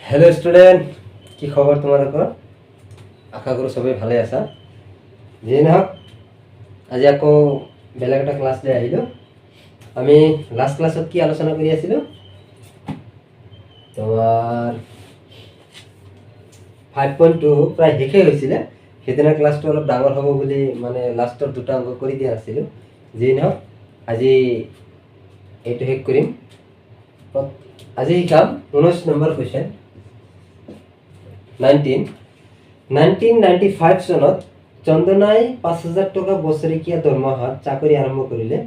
Hello student, কি খবৰ তোমালোকৰ? আশা কৰোঁ চবেই ভালে আছা। যিয়ে নহওক, আজি আকৌ বেলেগ এটা ক্লাছ লৈ আহিলোঁ। আমি লাষ্ট ক্লাছত কি আলোচনা কৰি আছিলোঁ? তোমাৰ 5.2 প্ৰায় শেষেই হৈছিলে। সেইদিনা ক্লাছটো অলপ ডাঙৰ হ'ব বুলি মানে লাষ্টৰ দুটা অংক কৰি দিয়া নাছিলোঁ। যিয়ে নহওক, আজি এইটো শেষ কৰিম। আজি শিকাম 19 নম্বৰ কুৱেশ্যন। 1995 চনত চন্দনাই 5,000 টকা বছৰেকীয়া দৰমহাত চাকৰি আৰম্ভ কৰিলে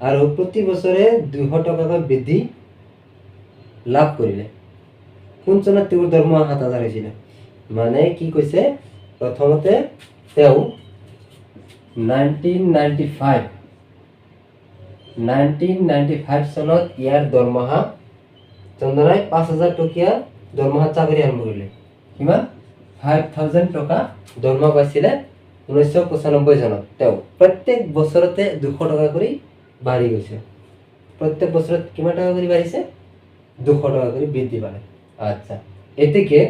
আৰু প্ৰতি বছৰে 200 টকাকৈ বৃদ্ধি লাভ কৰিলে। কোন চনত তেওঁৰ দৰমহা 7,000 হৈছিলে? মানে কি কৈছে, প্ৰথমতে তেওঁ 1995 চনত ইয়াৰ দৰমহা চন্দনাই 5,000 টকীয়া দৰমহাত চাকৰি আৰম্ভ কৰিলে। কিমান? 5,000 টকা দৰমহা পাইছিলে 1995 চনত। তেওঁ প্ৰত্যেক বছৰতে 200 টকা কৰি বাঢ়ি গৈছে। প্ৰত্যেক বছৰত কিমান টকা কৰি বাঢ়িছে? 200 টকা কৰি বৃদ্ধি পালে। আচ্ছা, এতেকে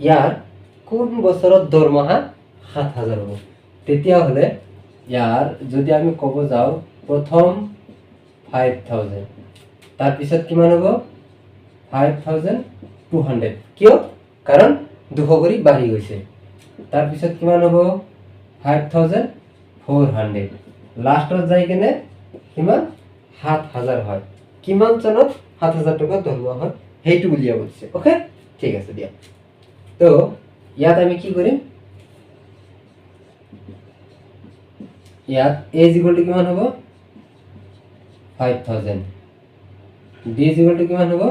ইয়াৰ কোন বছৰত দৰমহা 7,000 হ'ব? তেতিয়াহ'লে ইয়াৰ যদি আমি ক'ব যাওঁ, প্ৰথম 5,000, তাৰপিছত কিমান হ'ব? 5,200। কিয়? কাৰণ 200 কৰি বাঢ়ি গৈছে। তাৰপিছত কিমান হ'ব? 5,400। লাষ্টত যাই কেনে কিমান? 7,000 হয়। কিমান চনত 7,000 টকা দৰমহা হয় সেইটো উলিয়াব দিছে। অ'কে, ঠিক আছে দিয়া। তো ইয়াত আমি কি কৰিম? ইয়াত a ইকুৱেল টু কিমান হ'ব? 5,000। b ইকুৱেল টু কিমান হ'ব?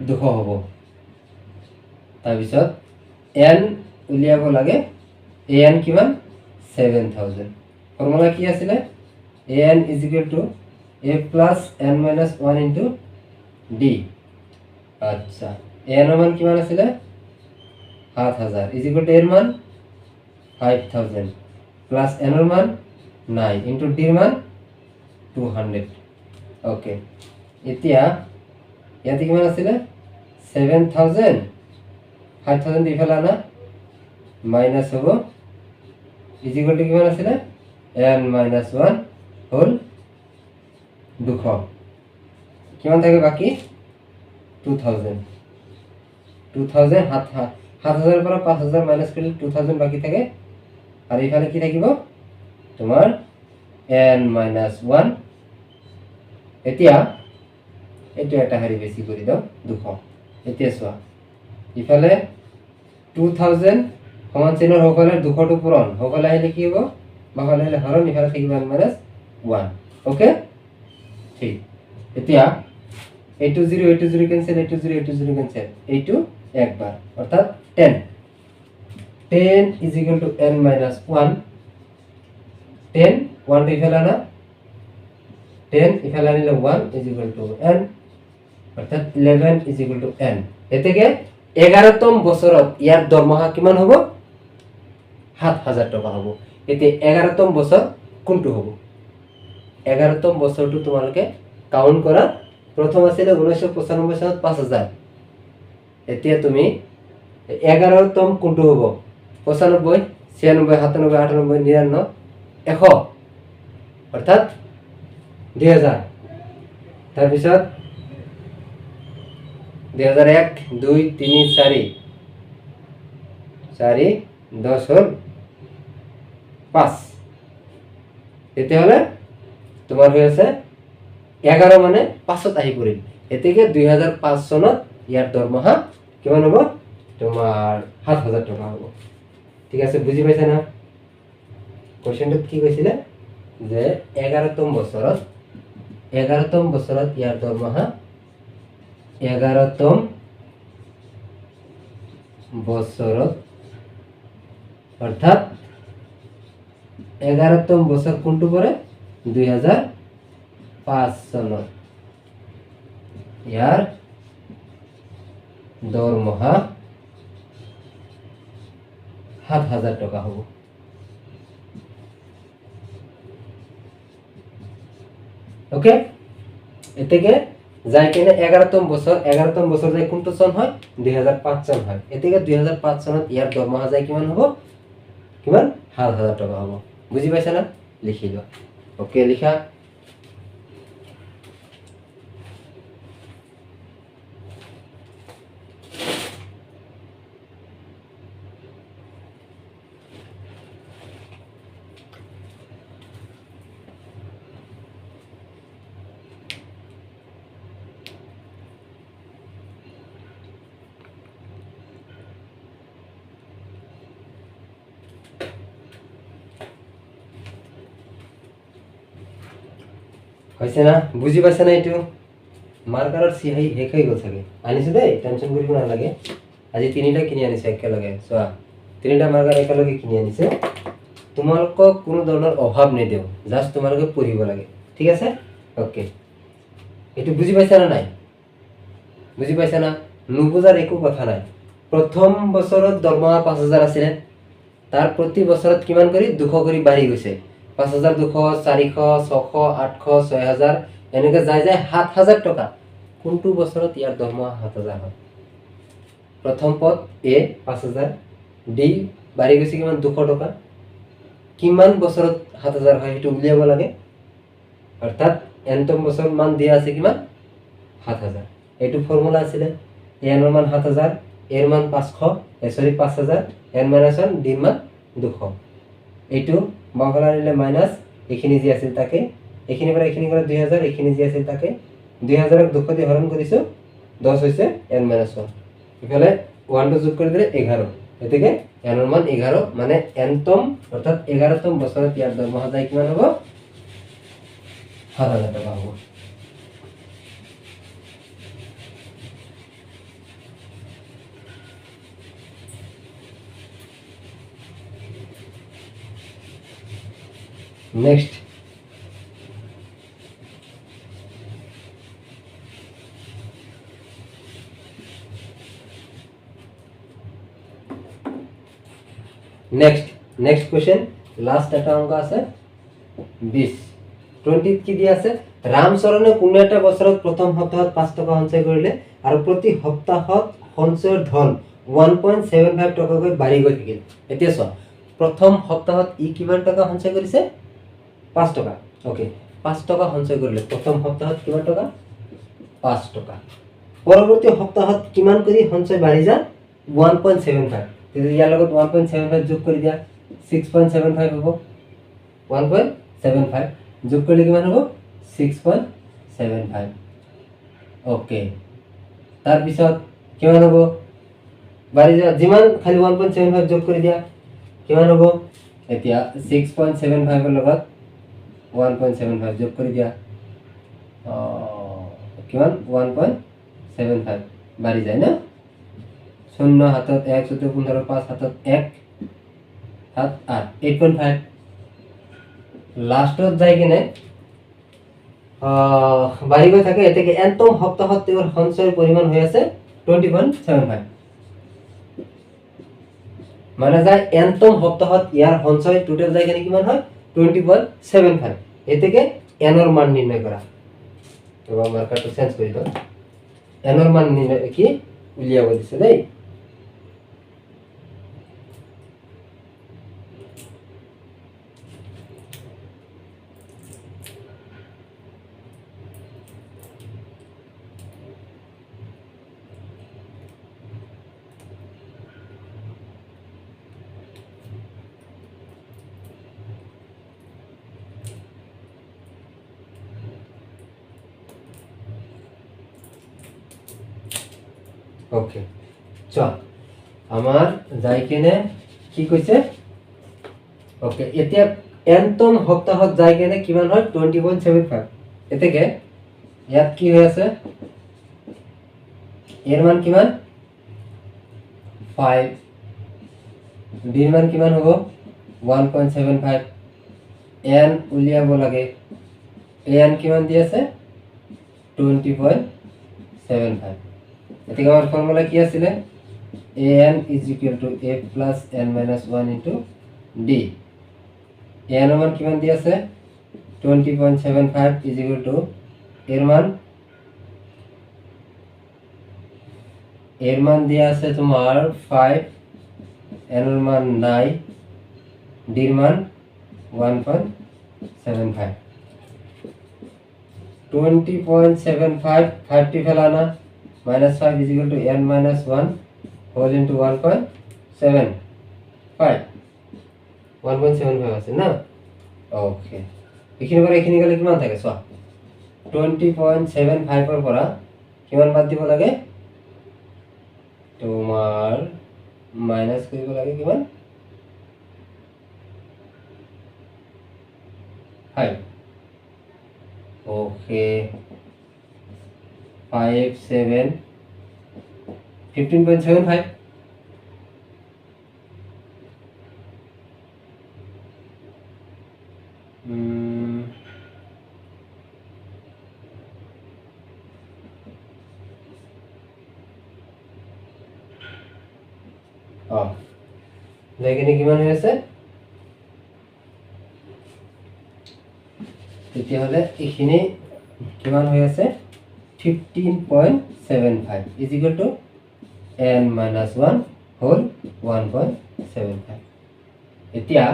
200 হ'ব। তাৰপিছত n উলিয়াব লাগে। an কিমান? 7,000। ফৰ্মুলা কি আছিলে? an is equal to a plus n minus 1 into d। আচ্ছা, an ৰ মান কিমান আছিলে? 7,000 ইজ ইকুৱেল টু a ৰ মান 5,000 প্লাছ n ৰ মান 9 ইনটু d ৰ মান 200। অ'কে, এতিয়া ইয়াতে কিমান আছিলে? 7,000, 5,000 দি ফেলা না, মাইনাছ হ'ব ইজ ইকুৱেল টু কিমান আছিলে? n মাইনাছ 1 হ'ল 200। কিমান থাকে বাকী? 2,000। 7,000 পৰা 5,000 মাইনাছ কৰিলে 2,000 বাকী থাকে। আৰু এইফালে কি থাকিব? তোমাৰ n মাইনাছ 1। এতিয়া এইটো এটা হেৰি বেছি কৰি দিওঁ, 200। এতিয়া চোৱা, ইফালে 2,000 সমান চিহ্নৰ সকলে 200টো পূৰণ, সকলে আহিলে কি হ'ব? বাফালে আহিলে হৰণ, ইফালে থাকিব n মাইনাছ 1। অ'কে, ঠিক। এতিয়া এইটো 0, এইটো 0 কেনচেল, এইটো 0, এইটো 0 কেনচেল, এইটো একবাৰ, অৰ্থাৎ 10 is equal to n minus 1। 10 1 টো ইফালে আনা, 10 ইফালে আনিলে 1 ইজ ইকুৱেল টু n, অৰ্থাৎ 11 ইজ ইকুৱেল টু n। এতেকে 11তম বছৰত ইয়াৰ দৰমহা কিমান হ'ব? 7,000 টকা হ'ব। এতিয়া 11তম বছৰ কোনটো হ'ব? 11তম বছৰটো তোমালোকে কাউণ্ট কৰা। প্ৰথম আছিলে 1995 চনত 5,000। এতিয়া তুমি 11তম কোনটো হ'ব? 95, 96, 97, 98, 99, 100, অৰ্থাৎ 2,000। তাৰপিছত 2001, 2, 3, 4, 10 হ'ল 5। তেতিয়াহ'লে তোমাৰ হৈ আছে 11 মানে 5ত আহি পৰিল। এতেকে 2005 চনত ইয়াৰ দৰমহা কিমান হ'ব? তোমাৰ 7,000 টকা হ'ব। ঠিক আছে, বুজি পাইছা না? কোৱেশ্যনটোত কি কৈছিলে যে 11তম বছৰত ইয়াৰ দৰমহা 11তম বছৰত, অৰ্থাৎ 11তম বছৰ কোনটো পৰে? 2005 চনত ইয়াৰ দৰমহা 7,000 টকা হ'ব। ওকে, এতেকে যাই কিনে 11তম বছৰ যাই কোনটো চন হয় 2005 চন হয় এতিকে 2005 চনত ইয়াৰ দৰমহা যাই কিমান হ'ব কিমান 7000 টকা হ'ব বুজি পাইছা না লিখি লোৱা ওকে লিখা হৈছে না বুজি পাইছা না এইটো মাৰ্কাৰৰ চিহাই শেষ হৈ গ'ল চাগে আনিছো দেই টেনচন কৰিব নালাগে আজি তিনিটা কিনি আনিছে একেলগে চোৱা তিনিটা মাৰ্কাৰ একেলগে কিনি আনিছে তোমালোকক কোনো ধৰণৰ অভাৱ নিদিওঁ জাষ্ট তোমালোকে পঢ়িব লাগে ঠিক আছে ওকে এইটো বুজি পাইছা না নাই বুজি পাইছা না নুবুজাৰ একো কথা নাই প্ৰথম বছৰত দৰমহা 5000 আছিল তাৰ প্ৰতি বছৰত কিমান কৰি 200 কৰি বাঢ়ি গৈছে 5200 400 600 800 6000 এনেকে যায় যায় 7000 টকা কোনটো বছৰত ইয়াৰ দৰমহা 7000 হয় প্ৰথম পদ এ 5000 ডি বাঢ়ি গৈছে কিমান 200 টকা কিমান বছৰত 7000 হয় সেইটো উলিয়াব লাগে অৰ্থাৎ এনতম বছৰ মান দিয়া আছে কিমান 7000 এইটো ফৰ্মুলা আছিল এন ৰ মান 7000 এৰ মান 500 সৰি 5000 এন মাইনাস 1 ডি মান 200 এইটো বাওঁফালে আনিলে মাইনাস এইখিনি যি আছিল তাকে এইখিনি পৰা এইখিনি কৰা 2000 এইখিনি যি আছিল তাকে 2000 ক 200 দি হৰণ কৰিছো 10 হৈছে n 1 ইফালে 1 টো যোগ কৰি দিলে 11 এতেকে n ৰ মান 11 মানে nতম অৰ্থাৎ 11তম বছৰত ইয়াৰ দৰমহা যায় কিমান হ'ব 7000 টকা হ'ব next next question last এটা অঙ্ক আছে 20 20 কি দিয়া আছে ৰামচৰণে কোনো এটা বছৰত প্ৰথম সপ্তাহত 5 টকা সঞ্চয় কৰিলে আৰু প্ৰতি সপ্তাহত সঞ্চয়ৰ ধন 1.75 টকাকৈ বাঢ়ি গৈ থাকিল এতিয়া চোৱা প্ৰথম সপ্তাহত ই কিমান টকা সঞ্চয় কৰিছে 5 টকা ওকে 5 টকা সঞ্চয় কৰিলে প্ৰথম সপ্তাহত কিমান টকা 5 টকা পৰৱৰ্তী সপ্তাহত কিমান কৰি সঞ্চয় বাঢ়ি যায় 1.75 তেতিয়া ইয়াৰ লগত 1.75 যোগ কৰি দিয়া 6.75 হ'ব 1.75 যোগ কৰিলে কিমান হ'ব 6.75 ওকে তাৰ পিছত কিমান হ'ব বাঢ়ি যায় যিমান খালি 1.75 যোগ কৰি দিয়া কিমান হ'ব এতিয়া 6.75 ৰ লগত 1.75 যোগ কৰি দিয়া কিমান 1.75 বাঢ়ি যায় না 0 হাতত 1 14 15 5 হাতত 1 7 8 8.5 লাষ্টত যায় কিনে বাঢ়ি গৈ থাকে এতেকে এনতম সপ্তাহত তেওঁৰ সঞ্চয়ৰ পৰিমাণ হৈ আছে 20.75 মানে যায় এনতম সপ্তাহত ইয়াৰ সঞ্চয় টোটাল যায় কিনে কিমান হয় 20.75 এতেকে এনৰ মান নিৰ্ণয় কৰা তো মাৰ্কাৰটো চেঞ্জ কৰি দাও এনৰ মান নিৰ্ণয় কি উলিয়াব দিছে দেই ওকে চল আমার যাই কেনে কি কইছে ওকে এতিয়া এনতম সপ্তাহত যাই কেনে কিমান হয় 20.75 এতেকে ইয়াত কি হৈ আছে এর মান কিমান 5 ডির মান কিমান হ'ব 1.75 এন উলিয়াব লাগে এন কিমান দি আছে 20.75 এদিকে আমার ফর্মুলা কি আছিল an is equal to a plus n minus 1 into d an মান কিমান দি আছে 20.75 is equal to এর মান এর মান দেওয়া আছে তোমার 5, এন এর মান 9, ডির মান 1.75, 20.75, 5টি ফেলানা, -5 is equal to n minus 1 whole into 1.75, 1.75 আছে না? ওকে, এখানে পরে এখানে গেলে কিমান থাকে চোৱা, 20.75 এৰ পৰা কিমান বাদ দিব লাগে তোমাৰ, মাইনাস কৰিব লাগে কিমান 5, ওকে 5 7 15.75, এখানে কিমান হৈ আছে, তেতিয়াহ'লে এইখিনি কিমান হৈ আছে 15.75 is equal to n minus 1 whole 1.75, এতিয়া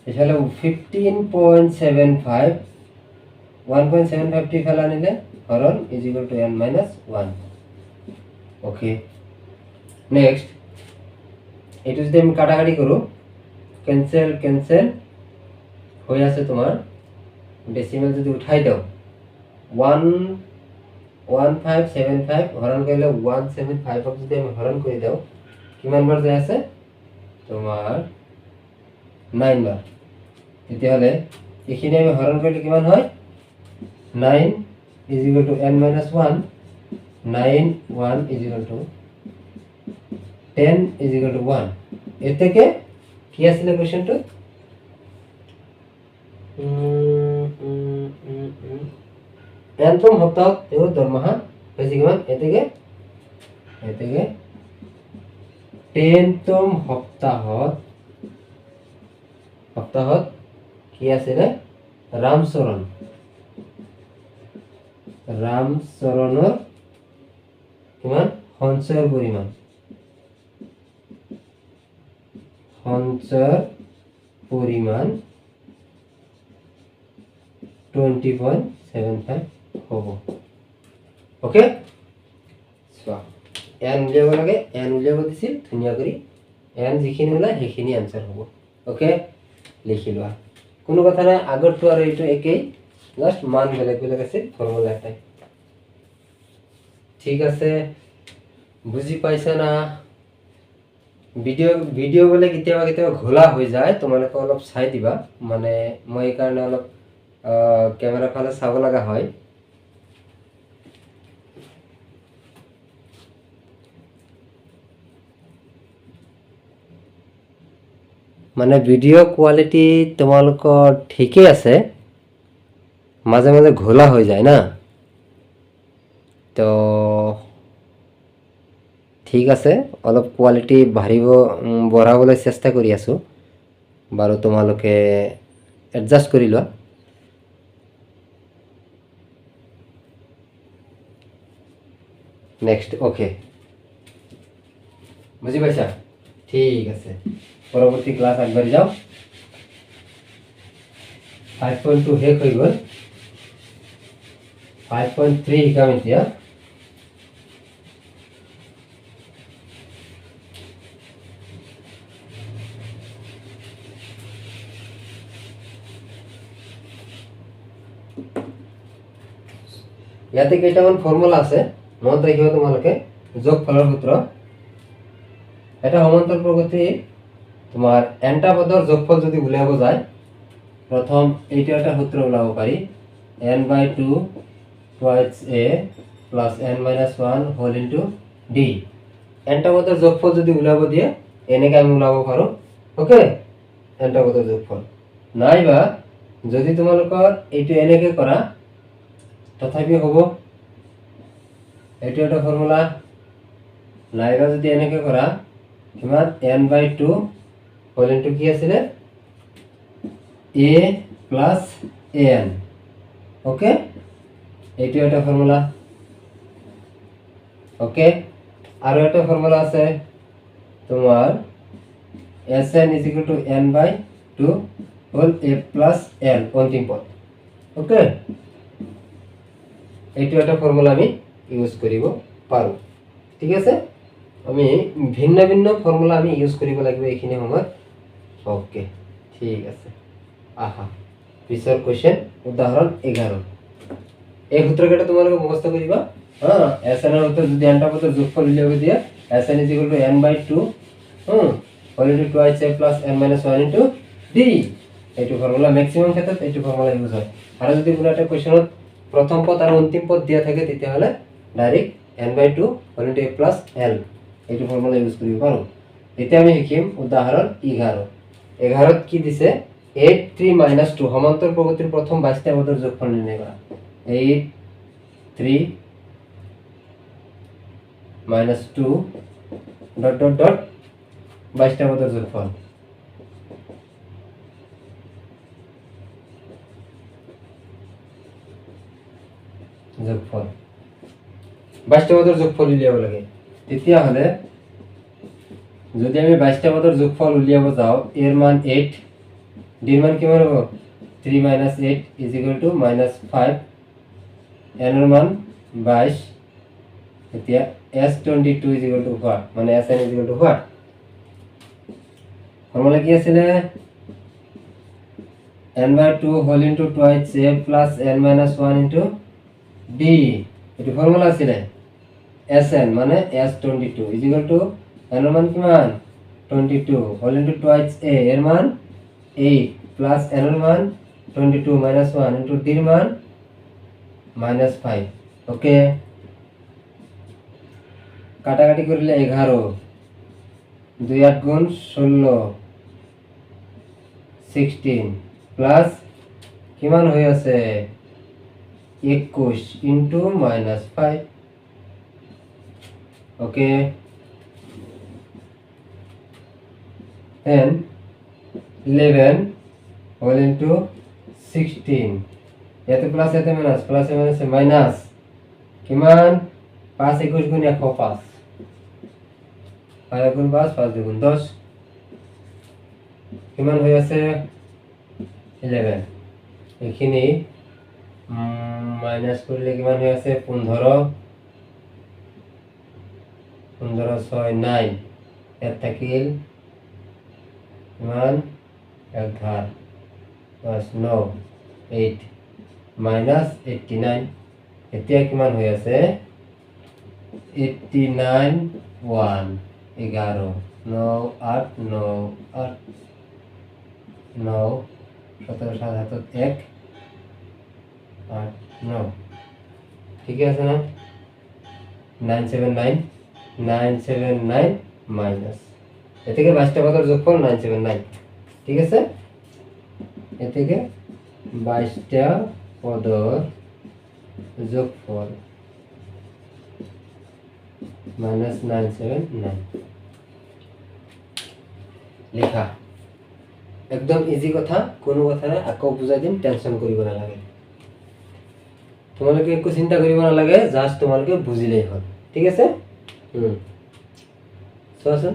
এখানে 15.75 1.75 টি ফেলা নিলে হরণ is equal to n minus 1, okay next এটা যদি আমি কাটাকাটি করো, ক্যান্সেল ক্যান্সেল হয়ে আছে তোমার, ডেসিমেল যদি উঠাই দাও 1.1575 হরণ করলে 175 যদি আমি হরণ করে দাও কিমান বার যায় আছে তোমার 9 বার, তেতিয়াহ'লে এইখিনি আমি হরণ করলে কিমান হয় 9 is equal to n minus 1, 9 1 is equal to 10 is equal to 1, এর থেকে কি আসলে কোশ্চেনটা এনতম সপ্তাহ তেওঁৰ দৰমহা হৈছে কিমান, এ থেকে 10তম সপ্তাহত কি আছিলে ৰামচৰণৰ কিমান সঞ্চয়ৰ পৰিমাণ, সঞ্চয়ৰ পৰিমাণ 20.75 হ'ব, ওকে চোৱা এন উলিয়াব লাগে, এন উলিয়াব দিছিল ধুনীয়া কৰি, এন যিখিনি ওলায় সেইখিনি আনসাৰ হ'ব, ওকে লিখি লোৱা, কোনো কথা নাই, আগৰটো আৰু এইটো একেই, জাস্ট মান বেলেগ বেলেগ আছে, ফৰ্মুলা এটাই, ঠিক আছে বুজি পাইছা না? ভিডিঅ' বোলে কেতিয়াবা কেতিয়াবা ঘোলা হৈ যায়, তোমালোকে অলপ চাই দিবা, মানে মই এইকাৰণে অলপ ক্যামেৰা ফালে চাব লগা হয়, মানে ভিডিও কোয়ালিটি তোমালোকৰ ঠিকই আছে, মাঝে মাঝে ঘোলা হৈ যায় না, তো ঠিক আছে অলপ কোয়ালিটি বঢ়াবলৈ চেষ্টা কৰি আছো বাৰু, তোমালোকে এডজাষ্ট কৰি লোৱা, নেক্সট ওকে বুঝি পাইছা, ঠিক আছে পরবর্তী ক্লাস আগবাড়ি যাও, 5.2 শেষ হৈ গ'ল, 5.3 শিকাম এতিয়া, ইয়াতে কেইটামান ফৰ্মুলা আছে মনত ৰাখিবা তোমালোকে, যোগফলৰ সূত্ৰ, এটা সমান্তৰ প্ৰগতি তোমাৰ এনটা পদৰ যোগফল যদি উলিয়াব যায়, প্রথম এইটা একটা সূত্র উলাব পারি, n/2 twice a plus n minus 1 whole into d, এনটা পদৰ যোগফল যদি উলাব দিয়ে এনেকে আমি উলাব পাৰো, ওকে এনটা পদৰ যোগফল, নাইবা যদি তোমালোকৰ এইটো এনেকে কৰা তথাপি হ'ব, এইটো একটা ফৰ্মুলা, নাইবা যদি এনেকে কৰা কিমান n/2 whole into কি আছিলে a plus an, ওকে এইটো একটা ফর্মুলা, ওকে, আর একটা ফর্মুলা আছে তোমার Sn is equal to n by 2 whole a plus l অন্তিম পদ। ওকে, এইটো একটা ফর্মুলা আমি ইউজ কৰিব পাৰো। ঠিক আছে, আমি ভিন্ন ভিন্ন ফৰ্মুলা আমি ইউজ কৰিব লাগিব এইখিনি সময়ত। ওকে, ঠিক আছে। আহা, পিছৰ কোৱেশ্চন উদাহৰণ 11। এই সূত্ৰকেইটা তোমালোকে মুখস্থ কৰিবা। হ্যাঁ, Sn এর উত্তর যদি nটা পদের যোগফল উলিয়াব দিয়া Sn is equal to n by 2 whole into twice a plus n minus 1 into d। এইটো ফর্মুলা ম্যাক্সিমাম ক্ষেত্ৰত এইটো ফৰ্মুলা ইউজ হয়। আৰু যদি কোনো একটা কোৱেশ্চনত প্রথম পদ আর অন্তিম পদ দিয়া থাকে তেতিয়াহলে direct n by 2 whole into a plus l এইটো ফর্মুলা ইউজ কৰিব পাৰো। এতিয়া আমি শিকিম উদাহৰণ 11। 11ত কি দিছে 8 3 minus 2 সমান্তর প্রগতির প্রথম 22টা পদের যোগফল নির্ণয় করা। 8 3 minus 2 dot dot dot 22টা পদের যোগফল। যোগফল 22টা পদের যোগফল উলিয়াব লাগে। তেতিয়াহলে যদি আমি 22টা পদের যোগফল উলিয়াব যাও, এর মান 8, ডির মান কিমান হ'ব 3 minus 8 is equal to minus 5, n এর মান 22। এতিয়া S22 is equal to what, মানে Sn is equal to what? Formula কি আছিল n by 2 whole into twice a plus n minus 1 into d। এটি ফর্মুলা আছিল Sn মানে S22 is equal to n এর মান কিমান 22 whole into twice a এর মান 8 plus n এর মান 22 minus 1 into d এর মান minus 5। ওকে, কাটাকাটি করলে 11, 2 8 গুণ 16 16 প্লাস কিমান হয়ে আছে 21 into minus 5। Okay, then 11 whole into 16 এতে প্লাস এতে মাইনাস, প্লাস এ মাইনাস মাইনাস কিমান 5 21 গুণ 105, 5 গুণ 5 5 দুগুণ 10 কিমান হয়ে আছে 11। এখানে মাইনাস করলে কিমান হয়ে আছে 15 15 6 9 এর থাকিল কিমান 11 10 9 8 minus 89। এতিয়া কিমান হয়ে আছে 89 1 11 9 8 9 8 9 17 7 হাতত 1 8 9। ঠিক আছে না 979 979 মাইনাস এ থেকে 22টা পদের যোগফল 979। ঠিক আছে, এ থেকে 22টা পদের যোগফল মাইনাস 979 লেখা। একদম ইজি কথা, কোনো কথা নাই। আকৌ বুজাই দিম, টেনশন কৰিব নালাগে। তোমালোকে একো চিন্তা কৰিব নালাগে, জাস্ট তোমালোকে বুজিলেই হ'ল। ঠিক আছে, চোৱাচোন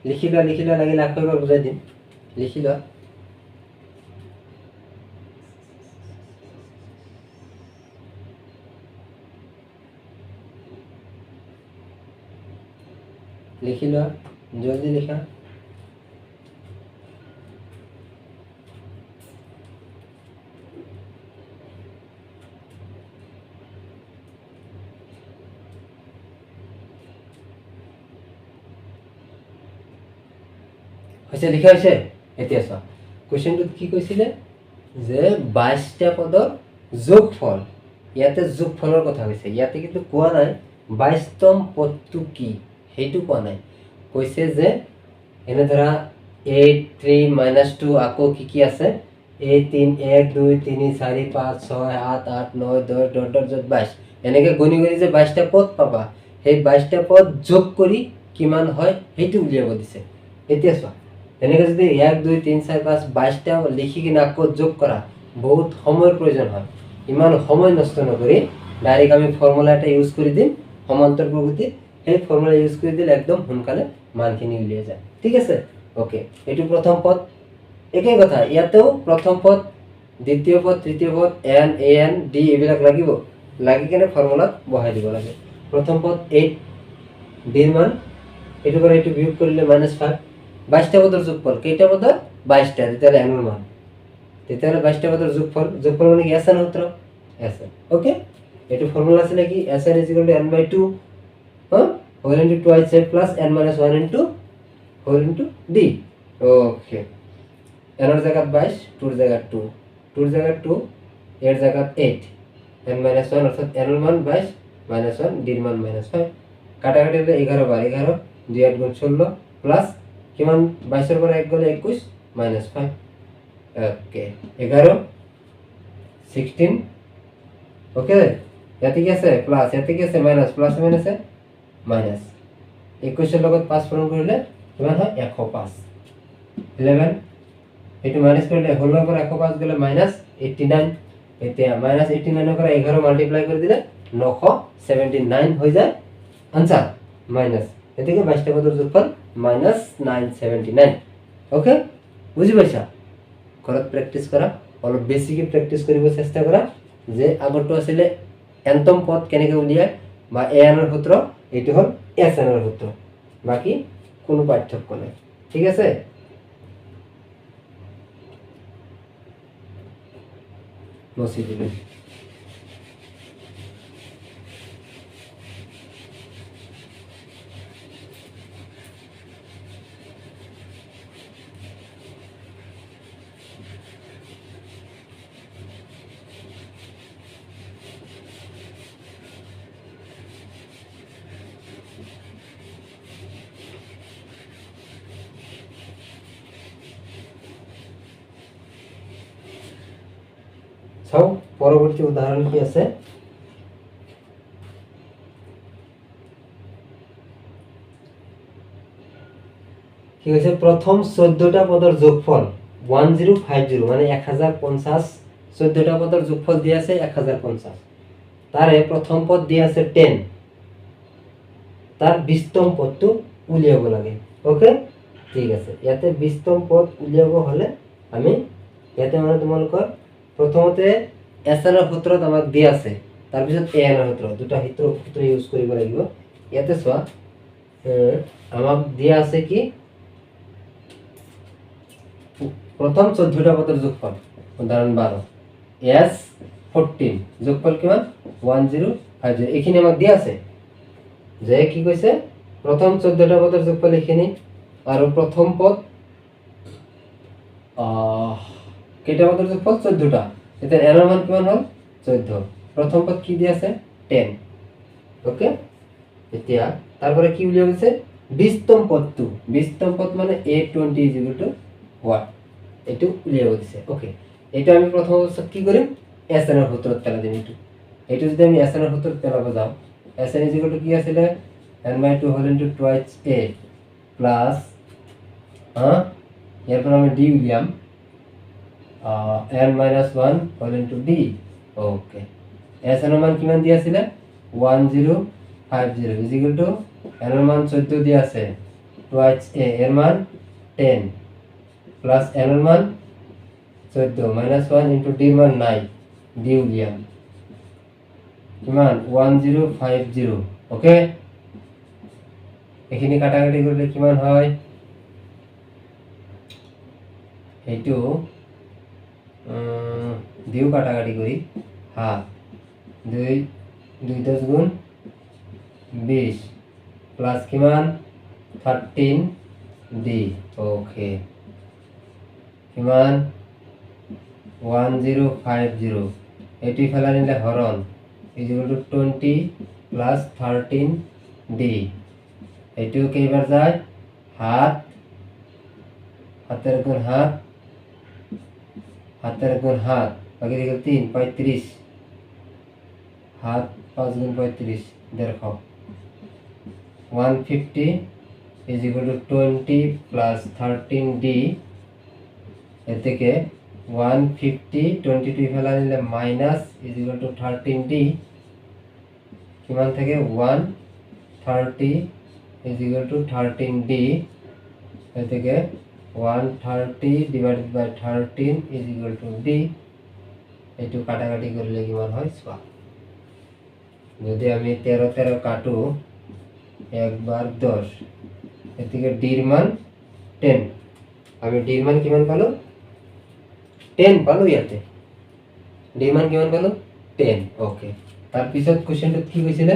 লিখি লোৱা লাগিলে আকৌ এবাৰ বুজাই দিম, লিখি লোৱা। লিখি লোৱা, জলদি লিখা। হৈছে, লিখা হৈছে। এতিয়া চোৱা কুৱেশ্যনটোত কি কৈছিলে যে 22টা পদৰ যোগফল, ইয়াতে যোগফলৰ কথা কৈছে। ইয়াতে কিন্তু কোৱা নাই 22তম পদটো কি, সেইটো কোৱা নাই। কৈছে যে এনে ধৰা 8 3 minus 2 আকৌ কি কি আছে 1 3 1 2 3 4 5 6 7 8 9 10 ডট ডট ডট 22 এনেকে গণি গণি যে 22টা পদ পাবা, সেই 22টা পদ যোগ কৰি কিমান হয় সেইটো উলিয়াব দিছে। এতিয়া চোৱা এনেকে যদি 1 2 3 4 5 22টা লিখি কিনে আকৌ যোগ কৰা বহুত সময়ৰ প্ৰয়োজন হয়। ইমান সময় নষ্ট নকৰি ডাইৰেক্ট আমি ফৰ্মুলা এটা ইউজ কৰে দিম সমান্তৰ প্ৰগতি সেই ফৰ্মুলা ইউজ কৰি দিলে একদম সোনকালে মানখিনি উলিয়াই যায় ঠিক আছে ওকে এইটো প্ৰথম পদ একেই কথা ইয়াতেও প্ৰথম পদ দ্বিতীয় পদ তৃতীয় পদ এন এ এন ডি এইবিলাক লাগিব লাগি কেনে ফৰ্মুলাত বহাই দিব লাগে প্ৰথম পদ 8 ডিৰ মান এইটো পৰা এইটো বিয়োগ কৰিলে -5 22টা পদৰ যোগফল কেইটা পদৰ 22টা তেতিয়াহ'লে এনৰ মান তেতিয়াহ'লে 22টা পদৰ যোগফল মানে কি এছএন সূত্ৰ এছএন ওকে এইটো ফৰ্মুলা আছে কি SN n/2 whole into twice a plus n minus 1 into whole into d okay n এর জায়গা 22 2 এর জায়গা 2 2 এর জায়গা 2 এর জায়গা 8 n minus 1 অর্থাৎ n এর মান 22 minus 1 d এর মান -5 কাটাকাটি হলে 11 বার 11 2 8 গুণ 16 প্লাস কি মান 22 এর পর 1 গেলে 21 -5 ওকে 11 16 ওকে ইয়াতে কি আছে প্লাস ইয়াতে কি আছে মাইনাস প্লাস মাইনাসে মাইনাস 21 এর লগত 5 পূরণ করলে কিমান হয় 105 11 এটু মাইনাস করলে হলোর পর 105 গেলে -89 এতে -89 এর পর 11 মাল্টিপ্লাই করে দিলে 979 হয়ে যায় आंसर মাইনাস এদিকে 22টা পদের যোগফল -979 ওকে বুঝি পাইছা ঘৰত প্ৰ্যাকটিস কৰা অলপ বেসিকে প্ৰ্যাকটিস কৰিব চেষ্টা কৰা যে আগৰটো আছিল এনতম পদ কেনেকৈ উলিয়ায় বা এন এর সূত্র এইটো হল এস এন এর সূত্র বাকি কোনো পার্থক্য নাই ঠিক আছে মুছি দিবেন সব পরবর্তী উদাহরণ কি আছে কি হয়েছে প্রথম 14টা পদের যোগফল 1050 মানে 1050 14টা পদের যোগফল দিয়ে আছে 1050 তারে প্রথম পদ দিয়ে আছে 10 তার 20তম পদটো উলিয়াব লাগে ওকে ঠিক আছে ইয়াতে 20তম পদ উলিয়াব হলে আমি ইয়াতে মানে তোমালোকৰ প্ৰথমতে এস এৰ সূত্ৰ আমাক দি আছে তাৰ পিছত এ এৰ সূত্ৰ দুটা সূত্ৰ ইউজ কৰিব লাগিব ইয়াতে সোয়া আমাক দিয়া আছে কি প্রথম 14টা পদের যোগফল উদাহরণ 12 s 14 যোগফল কিমান 1050 এখানে আমাক দিয়া আছে যে কি কইছে প্রথম 14টা পদের যোগফল এখানে আর প্রথম পদ কেটা পদের যোগফল 14টা এতে এর মান কিমান হল 14 প্রথম পদ কি দিয়া আছে 10 ওকে এতিয়া তারপরে কি উলিয়া গেছে 20তম পদটো 20তম পদ মানে a20 what এটু উলিয়া গেছে ওকে এটা আমি প্রথম অবস্থা কি করি s এর সূত্র তেলা দিম এটু যদি আমি s এর সূত্র তেলা বাজাও s n কি আছে n/2 whole into twice a plus এরপর আমি d উলিয়াম n minus 1 whole into d okay s এর মান কিমান দিয়া ছিল 1050 is equal to n এর মান 14 দিয়া আছে twice a এর মান 10 plus n এর মান 14 minus 1 into d এর মান 9 d উলিয়াম কিমান 1050 ওকে এখানে কাটাকাটি করলে কিমান হয় এইটো দিও কাটাকাটি করি হাফ 2 10 গুণ 20 প্লাস কিমান 13 ডি ওকে কিমান 1050 এটি ফেলা নিলে হরণ ইকুয়াল টু 20 প্লাস 13 ডি এটিও কেইবার যায় হাতের গুণ হাতের গুণ হাত বাকি দেখো 3 35 হাত 5 গুণ 35 দেখো 150 is equal to 20 plus 13d এর থেকে 150 22 ফেলা নিলে minus is equal to 13d কিমান থেকে 130 130 is equal to 13d এ থেকে 130 divided by 13 is equal to d একটু কাটাকাটি করলে কি মান হয় 6 যদি আমি 13 13 কাটু একবার 10 এর থেকে d এর মান 10 আমি d এর মান কি মান পালো 10 পালো ইয়াতে d এর মান কি মান পালো 10 ওকে তার পিছত কোশ্চেনটা কি কইছিলে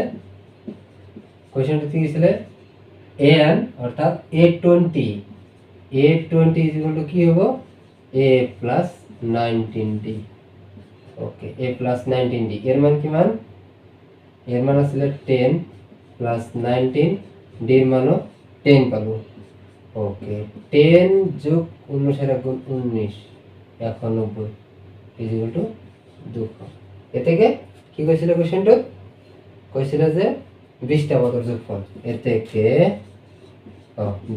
an অর্থাৎ a20 is equal to কি হবে a plus 19d okay a plus 19d এর মান কি মান এর মান আসলে 10 plus 19 d এর মানও 10 পাবো ওকে 10 যোগ 19 গুণ 19 91 is equal to 200 এ থেকে কি কইছিল কোশ্চেনটা কইছিল যে 20টা পদের যোগফল এর থেকে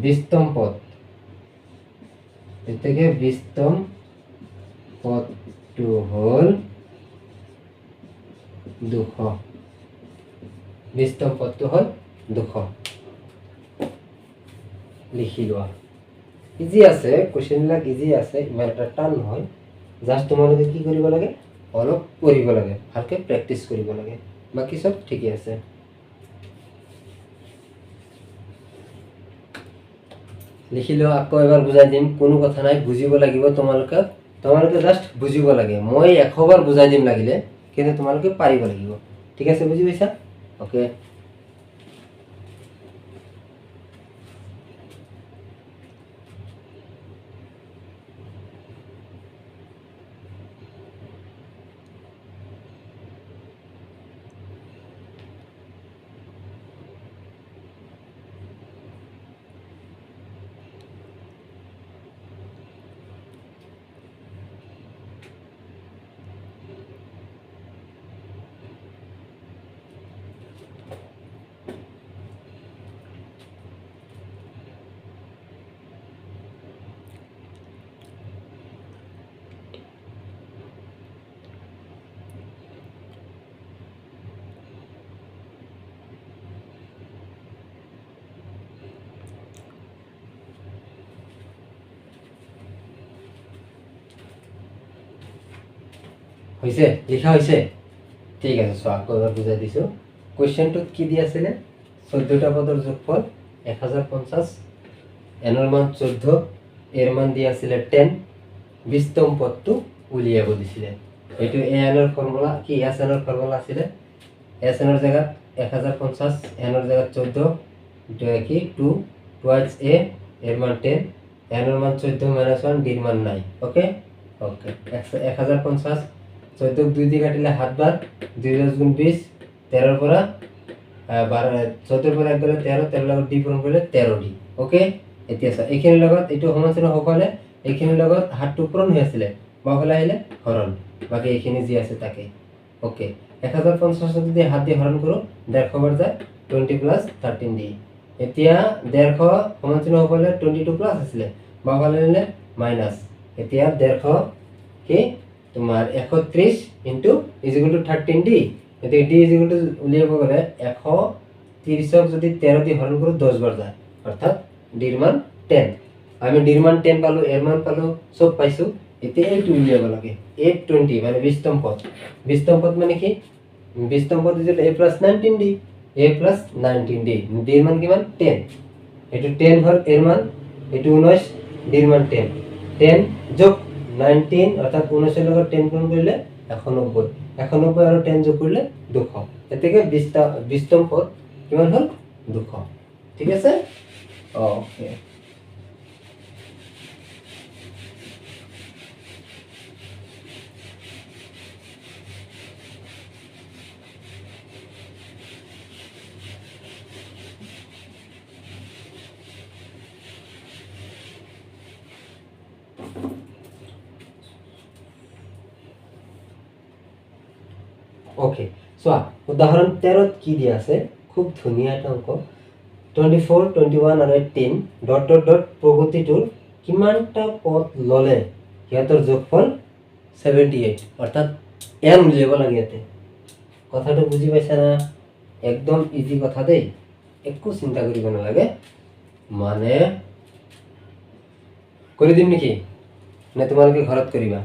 20তম পদ এর থেকে 20তম পদ টু হোল 200 20তম পদ টু হোল 200 লিখি লোৱা ইজি আছে কোশ্চেনবিলাক ইজি আছে ইমান এটা টান নহয় জাস্ট তোমালোকে কি কৰিব লাগে অলপ পঢ়িব লাগে ভালকে প্ৰেক্টিস কৰিব লাগে বাকি সব ঠিকই আছে লিখিলো আকৌ এবাৰ বুজাই দিম কোনো কথা নাই বুজিব লাগিব তোমালোকে জাস্ট বুজিব লাগে মই 100 বাৰ বুজাই দিম লাগিলে কিন্তু তোমালোকে পাৰিব লাগিব ঠিক আছে বুজি পাইছা ওকে হইছে লিখা হইছে ঠিক আছে সো আকৌ এবাৰ বুজাই দিছো কোশ্চেনটোত কি দি আছিল 14টা পদৰ যোগফল 1050 এনৰ মান 14 এৰ মান দি আছিল 10 20তম পদটো উলিয়াব দিছিল এটো এ এনৰ ফৰ্মুলা কি এস এনৰ ফৰ্মুলা আছিল এস এনৰ জায়গাত 1050 এনৰ জায়গাত 14 এটা কি 2 টুৱাইস এ এৰ মান 10 এনৰ মান 14 - 1 ডির মান 9 ওকে ওকে 1050 14 2 দিয়ে কাটিলে 7 বার 2 * 20 13 পৰা 12 14 পৰা 1 গলে 13 13 লগত ডি পূৰণ কৰিলে 13 ডি ওকে এতিয়া আছে এইখিনিৰ লগত এইটো সমান্তৰাল হবলে এইখিনিৰ লগত হাতটো পূৰণ হৈ আছিল বাওফালে আহিলে হৰণ বাকি এইখিনি যি আছে তাকে ওকে 1050 যদি হাত দিয়ে হৰণ কৰো 150 বাৰ যায় 20 + 13 ডি এতিয়া 150 সমান্তৰাল হবলে 22 প্লাস আছিল বাওফালে নিলে মাইনাস এতিয়া 150 কি তোমার 31 into is equal to 13d এতে d ইজ ইকুয়াল টু উলিয়াব গলে 130 যদি 13 দিয়ে হরণ করো 10 বার যায় অর্থাৎ d এর মান 10 আমি d এর মান 10 পালো এর মান পালো সব পাইছো এতে 8 উলিয়াব লাগে 820 মানে 20তম পদ 20তম পদ মানে কি 20তম পদ দিলে a + 19d a + 19d d এর মান কি মান 10 এটো 10 হল এর মান এটো 19 d এর মান 10 10 যোগ 19 অর্থাৎ 19 এর লগত 10 গুণ করলে 190 190 আর 10 যোগ করলে 200 এর থেকে 20তম পদ কিমান হল 200 ঠিক আছে ওকে ওকে সো উদাহরণ 13 কি দিয়া আছে খুব ধুনিয়া একটা অঙ্ক 24 21 আর 18 ডট ডট ডট প্ৰগতিটোৰ কিমানটা পদ ললে ইয়াতৰ যোগফল 78 অর্থাৎ n উলিয়াব লাগে ইয়াতে কথাটো বুজি পাইছা না একদম ইজি কথা দেই একো চিন্তা কৰিব নালাগে মানে কৰি দিম নেকি নে তোমালোকে ঘৰত কৰিবা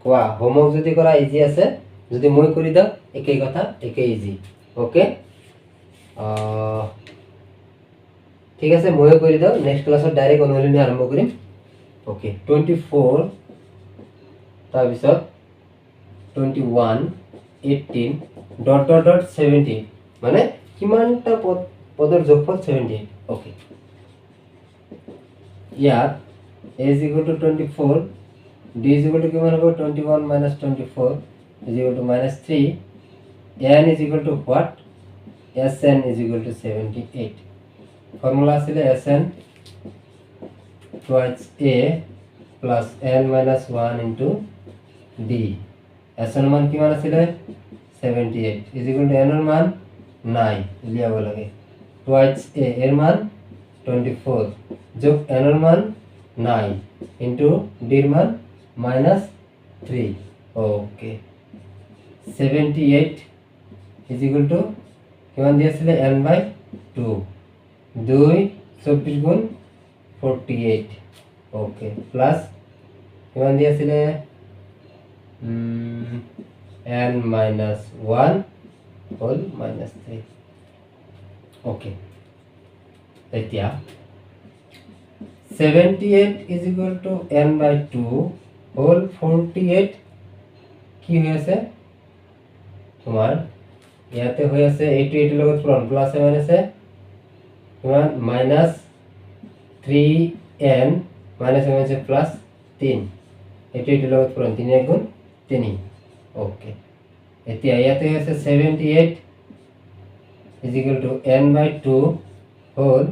কোৱা হোমৱৰ্ক যদি কৰা ইজি আছে যদি মই কৰি দাও একেই কথা একেই ইজি ওকে ঠিক আছে ময়ো কৰি দাও নেক্সট ক্লাছত ডাইৰেক্ট অনুশীলনী আৰম্ভ কৰিম ওকে 24 তাৰপিছত 21 18 ডট ডট ডট 17 মানে কিমানটা পদৰ যোগফল 17 ওকে ইয়াত a is equal to 24 d is equal to কিমান হ'ব 21 minus 24 is equal to minus 3 n is equal to what sn is equal to 78 formula আসলে sn twice a plus n minus 1 into d sn মান কিমান আসলে 78 is equal to n এর মান 9 লিয়াব লাগে twice a এর মান 24 যোগ n এর মান 9 into d এর মান minus 3 okay 78 is equal to কিমান দিয়েছিলে n by 2 2 24 গুণ 48 ওকে প্লাস কিমান দিয়েছিলে n minus 1 whole minus 3 okay এতিয়া 78 is equal to n by 2 whole 48 কি হয়েছে তোমার ইয়াতে হয়ে আছে 88 লগত পূরণ প্লাস এ মাইনাসে তোমার মাইনাস 3n মাইনাস এ মাইনাসে প্লাস 3 88 লগত পূরণ 3 গুণ 3 ওকে এতিয়া ইয়াতে হয়েছে 78 is equal to n by 2 whole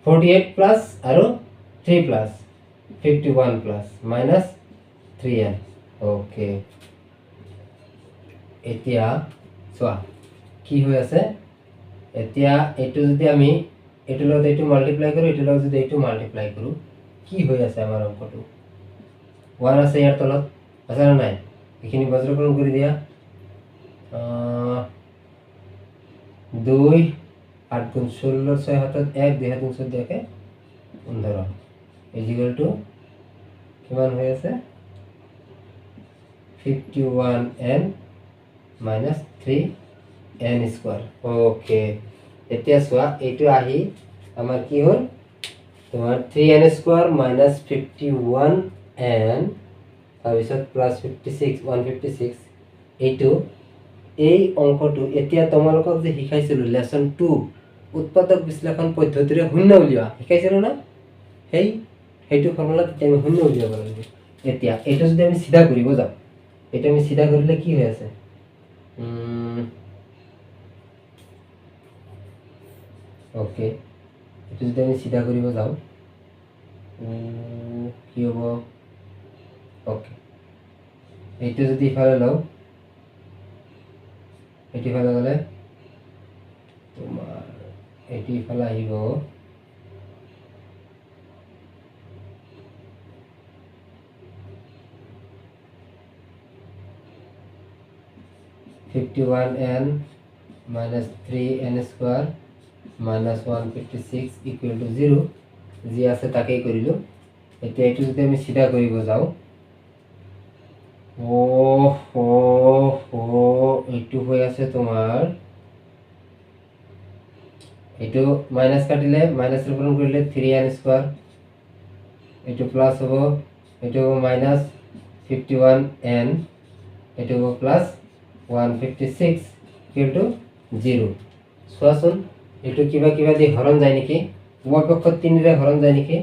48 plus আৰু 3 plus 51 plus minus 3n okay এতিয়া চোৱা কি হৈ আছে এতিয়া এটো যদি আমি এটো লগত এটো মাল্টিপ্লাই কৰো এটো লগত যদি এটো মাল্টিপ্লাই কৰো কি হৈ আছে আমাৰ অংকটো 1 আছে ইয়াৰ তলত আছে না নাই এখিনি বজ্ৰকৰণ কৰি দিয়া 2 8 গুণ 16 6 হাতত 1 2 হাত 14 কে 15 is equal to কিমান হৈ আছে 51n minus 3n square okay এতিয়া সোয়া এইটো আহি আমাৰ কি হ'ল তোমাৰ 3n square minus 51n তাৰপিছত প্লাস 56 156 এইটো এই অংকটো এতিয়া তোমালোকক যে শিকাইছিলো লেসন 2 উৎপাদক বিশ্লেষণ পদ্ধতিৰে শূন্য উলিওৱা শিকাইছিলো না সেইটো ফৰ্মুলা তেতিয়া আমি শূন্য উলিয়াব লাগিব এতিয়া এইটো যদি আমি সিধা কৰিব যাও এটা আমি সিধা কৰিলে কি হৈ আছে ওকে এটা যদি আমি সিধা কৰিব যাও কি হ'ব ওকে এইটো যদি ইফালে লও এটি ইফালে গলে তোমাৰ এটি ইফালে আহিব 51n minus 3n square minus 156 equal to 0 যি আছে তাকেই কৰিলো এতিয়া এটো যদি আমি সিধা কৰিব যাও এইটো হৈ আছে তোমাৰ এইটো মাইনাস কাটিলে মাইনাস ৰ পূৰণ কৰিলে 3n square এইটো প্লাস হ'ব এইটো মাইনাস 51n এইটো প্লাস 156 equal to 0 সোয়াসুন এটো কিবা কিবা দি হরণ যায় নাকি উভয় পক্ষ 3 রে হরণ যায় নাকি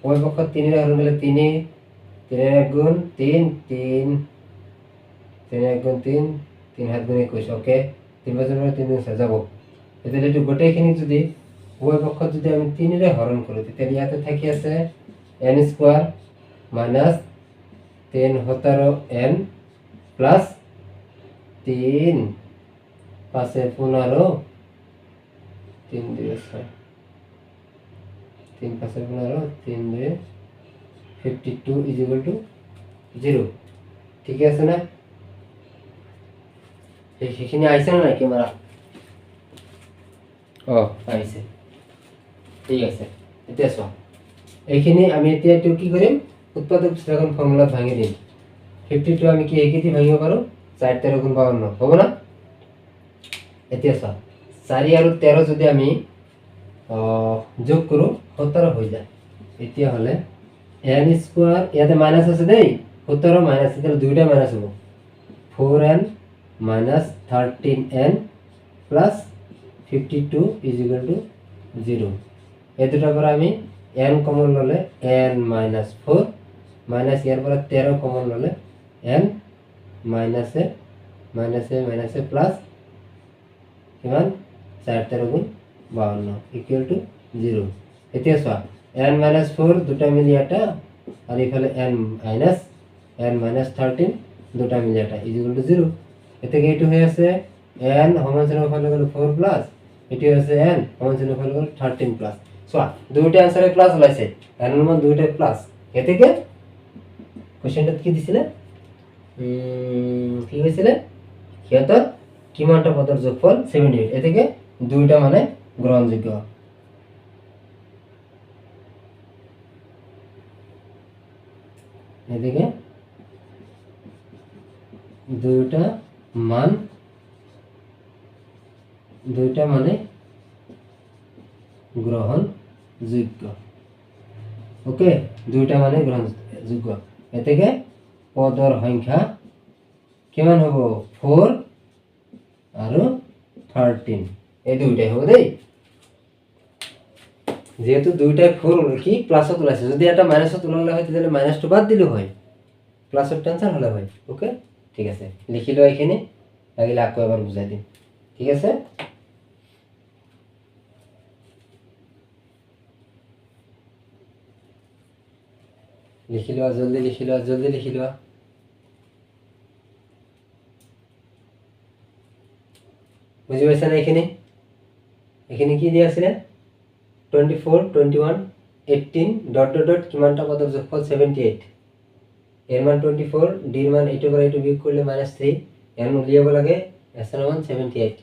উভয় পক্ষ 3 রে হরণ গেলে 3 3 গুণ 3 3 3 গুণ 3 3 হাত গুণ 21 ওকে 3 বছর 3 দিন যাব এতে এটো গোটেইখিনি যদি উভয় পক্ষ যদি আমি 3 রে হরণ করি তাহলে ইয়াতে থাকি আছে n square minus 10 হতারো n plus 3 পাশে 15 3 2 3 পাশে 15 3 2 52 is equal to 0 ঠিক আছে না এইখিনি আইছে না নাকি মারা আহিছে ঠিক আছে এতিয়া চোৱা এইখিনি আমি এতিয়া এইটো কি কৰিম উৎপাদক বিশ্লেষণ ফৰ্মুলাত ভাঙি দিম 52 আমি কি একেদি ভাঙিব পাৰো 4 13 গুণ 52 হ'ব না এতিয়া চোৱা 4 আৰু 13 যদি আমি যোগ কৰো 17 হৈ যায় এতিয়া হলে n স্কয়ার ইয়াতে মাইনাস আছে দেই 17 মাইনাস এর দুইটা মাইনাস হবে 4n minus 13n plus 52 is equal to 0 এই দুটার পর আমি n কমন ললে n minus 4 minus এর পর 13 কমন ললে n minus a plus কিমান 4 13 গুণ 52 equal to 0 এতিয়া চোৱা n minus 4 দুটা মিলি এটা আর এখানে n minus 13 দুটা মিলি এটা is equal to 0 এতে কি এটু হয়ে আছে n হোমোজেনিয়াস হলে গেল 4 প্লাস এটি হচ্ছে n হোমোজেনিয়াস হলে গেল 13 প্লাস সো দুইটা आंसरे প্লাস হইছে n এর মান দুইটা প্লাস এতে কি কোশ্চেনটা কি দিছিল কি হইছিল কিয়ত কি মানটা পদের যোগফল 78 এতে কি দুইটা মানে গ্রহণযোগ্য এদিকে দুইটা মানে গ্রহণযোগ্য ওকে দুইটা মানে গ্রহণযোগ্য এতেকে পদৰ সংখ্যা কিমান হ'ব 4 আৰু 13 এই দুইটাই হ'ব দেই যেহেতু দুইটাই 4 কি প্লাসত ওলাইছে যদি এটা মাইনাসত ওলালে হয় তাহলে মাইনাসটো বাদ দিলে হয় প্লাসৰ টেনশন হলে হয় ওকে ঠিক আছে লিখি লও এখানে লাগিলে আকৌ এবাৰ বুজাই দিম ঠিক আছে লিখি লও জলদি লিখি লও বুঝি পাইছা না এখানে কি দিয়া আছে 24 21 18 ডট ডট ডট কিমানটা পদৰ যোগফল 78 এর মান 24 ডি এর মান এটু করে এটু বিয়োগ করলে -3 এর উলিয়াব লাগে এস এর মান 78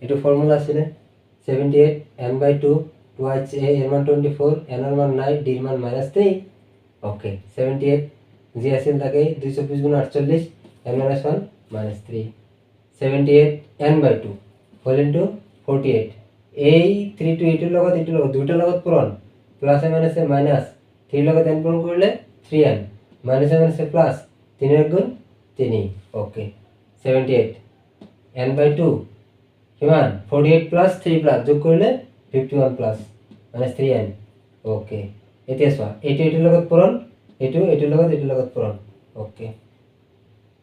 এটু ফর্মুলা আছে 78 n/2 টুয়াইস a এর মান 24 n এর মান 9 ডি এর মান -3 ওকে 78 জি আছে থাকে 220 গুণ 48 n - 1 -3 78 n/2 হোল ইনটু 48 এই 3 টু 8 এর লগত দুইটা লগত পূরণ প্লাস এ মাইনাসে মাইনাস 3 লগত n পূরণ করলে 3n माइनस वन से प्लस 3 एक गुण 3 ओके 78 n/2 किमान 48 प्लस 3 प्लस যোগ করলে 51 প্লাস माइनस 3n ओके এতিয়া চোৱা এটো এটো লগত পূরণ এটো লগত পূরণ ওকে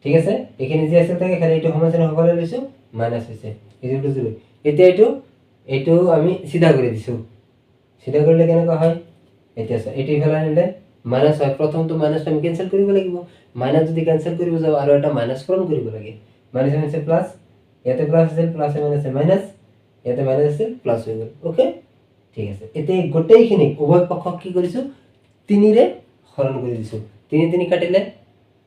ঠিক আছে এখানে যে আছে থাকে খালি এটো সমাধান হবলে লৈছো মাইনাস হইছে ইকুয়াল টু 0 এতিয়া এটো আমি সিধা করে দিছো সিধা করলে কেনেকা হয় এতিয়া চোৱা এটো ফেলা নিলে মাইনাস হয় প্রথম তো মাইনাস আমি ক্যান্সেল করিব লাগিব মাইনাস যদি ক্যান্সেল করিব যাও আর এটা মাইনাস ফর্ম করিব লাগে মাইনাস মাইনাসে প্লাস এতে প্লাস আছে প্লাস মাইনাসে মাইনাস এতে মাইনাস আছে প্লাস হয়ে গেল ওকে ঠিক আছে এতে গোটেইখিনি উভয় পক্ষ কি করিছো 3 রে হরণ করে দিছো 3 3 কাটিলে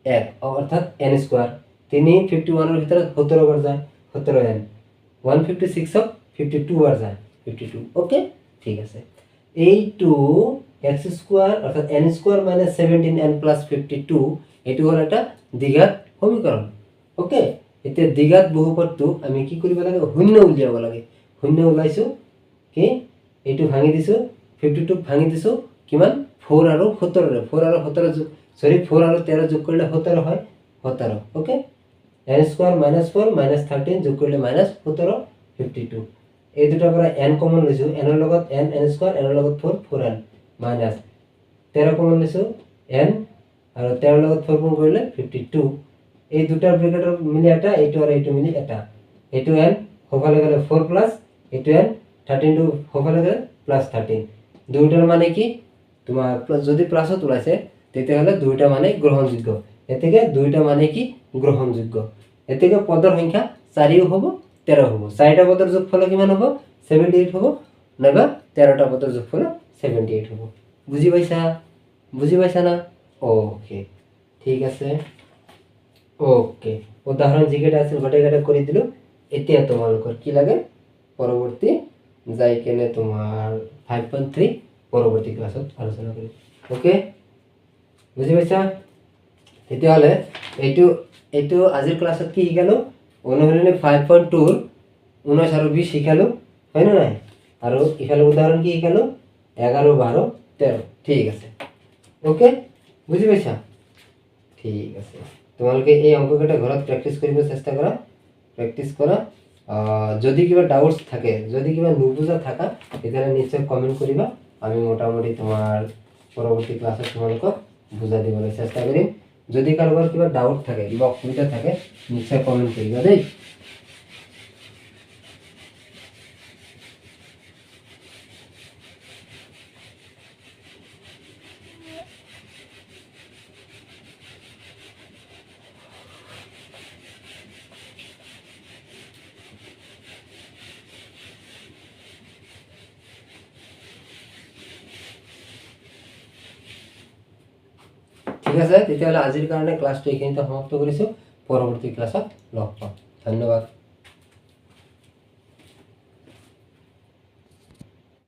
1 অর্থাৎ n স্কয়ার 3 51 এর ভিতরে 17 বার যায় 17n 156 অফ 52 বার যায় 52 ওকে ঠিক আছে এই 2 x স্কয়ার অর্থাৎ n square minus 17n plus 52 এটি হলো একটা দ্বিঘাত সমীকরণ ওকে এতে দ্বিঘাত বহুপদটো আমি কি কৰিব লাগে শূন্য উলিয়াব লাগে শূন্য উলাইছো কি এটো ভাঙি দিছো 52 ভাঙি দিছো কিমান 4 আৰু 17 ৰে 4 আৰু 17 যোগ সৰি 4 আৰু 13 যোগ কৰিলে 17 হয় 17 okay n square minus 4 minus 13 যোগ কৰিলে মাইনাস 17 52 এই দুটাৰ পৰা n কমন লৈছো n ৰ লগত n স্কয়াৰ n ৰ লগত 4 4n माइनस 13 কমন লৈছো n আৰ 13 লগত 4 গুণ কৰিলে 52 এই দুটাৰ ব্ৰ্যাকেটৰ মিলি এটা এইটো আৰু এইটো মিলি এটা এইটো n হফালে গলে 4 প্লাস এইটো n 13 টু হফালে গলে প্লাস 13 দুইটাৰ মানে কি তোমার যদি প্লাসত ওলাইছে তেতিয়া হলে দুইটা মানে গ্রহণযোগ্য এতেকে দুইটা মানে কি গ্রহণযোগ্য এতেকে পদৰ সংখ্যা 4 হ'ব 13 হ'ব চাৰিটা পদৰ যোগফল কিমান হ'ব 78 হ'ব নাইবা 13টা পদৰ যোগফল 78 হ'ব বুঝি পাইছা না ওকে ঠিক আছে ওকে উদাহরণ যেটা আছে গোটেই করে দিলো এতিয়া তোমালোকৰ কি লাগে পৰৱৰ্তী যাই কেনে তোমাৰ 5.3 পৰৱৰ্তী ক্লাছত আলোচনা কৰিম। ওকে, বুজি পাইছা? তেতিয়াহ'লে এইটো আজিৰ ক্লাছত কি শিকালো? অনুশীলনী 5.2 19 আৰু 20 শিকালো, হয় নে নাই? আৰু ইফালে উদাহৰণ কি শিকালো? 11, 12, 13। ঠিক আছে, ওকে, বুজি পাইছা? ঠিক আছে, তোমালোকে এই অংককেইটা ঘৰত প্ৰেক্টিছ কৰিব চেষ্টা কৰা, প্ৰেক্টিছ কৰা। যদি কিবা ডাউটছ থাকে, যদি কিবা নুবুজা থাকা, তেতিয়াহ'লে নিশ্চয় কমেণ্ট কৰিবা। আমি মোটামুটি তোমাৰ পৰৱৰ্তী ক্লাছত তোমালোকক বুজাই দিবলৈ চেষ্টা কৰিম। যদি কাৰোবাৰ কিবা ডাউট থাকে, কিবা অসুবিধা থাকে, নিশ্চয় কমেণ্ট কৰিবা দেই। ঠিক আছে, তেতিয়াহ'লে আজিৰ কাৰণে ক্লাছটো এইখিনিতে সমাপ্ত কৰিছোঁ। পৰৱৰ্তী ক্লাছত লগ পাম। ধন্যবাদ।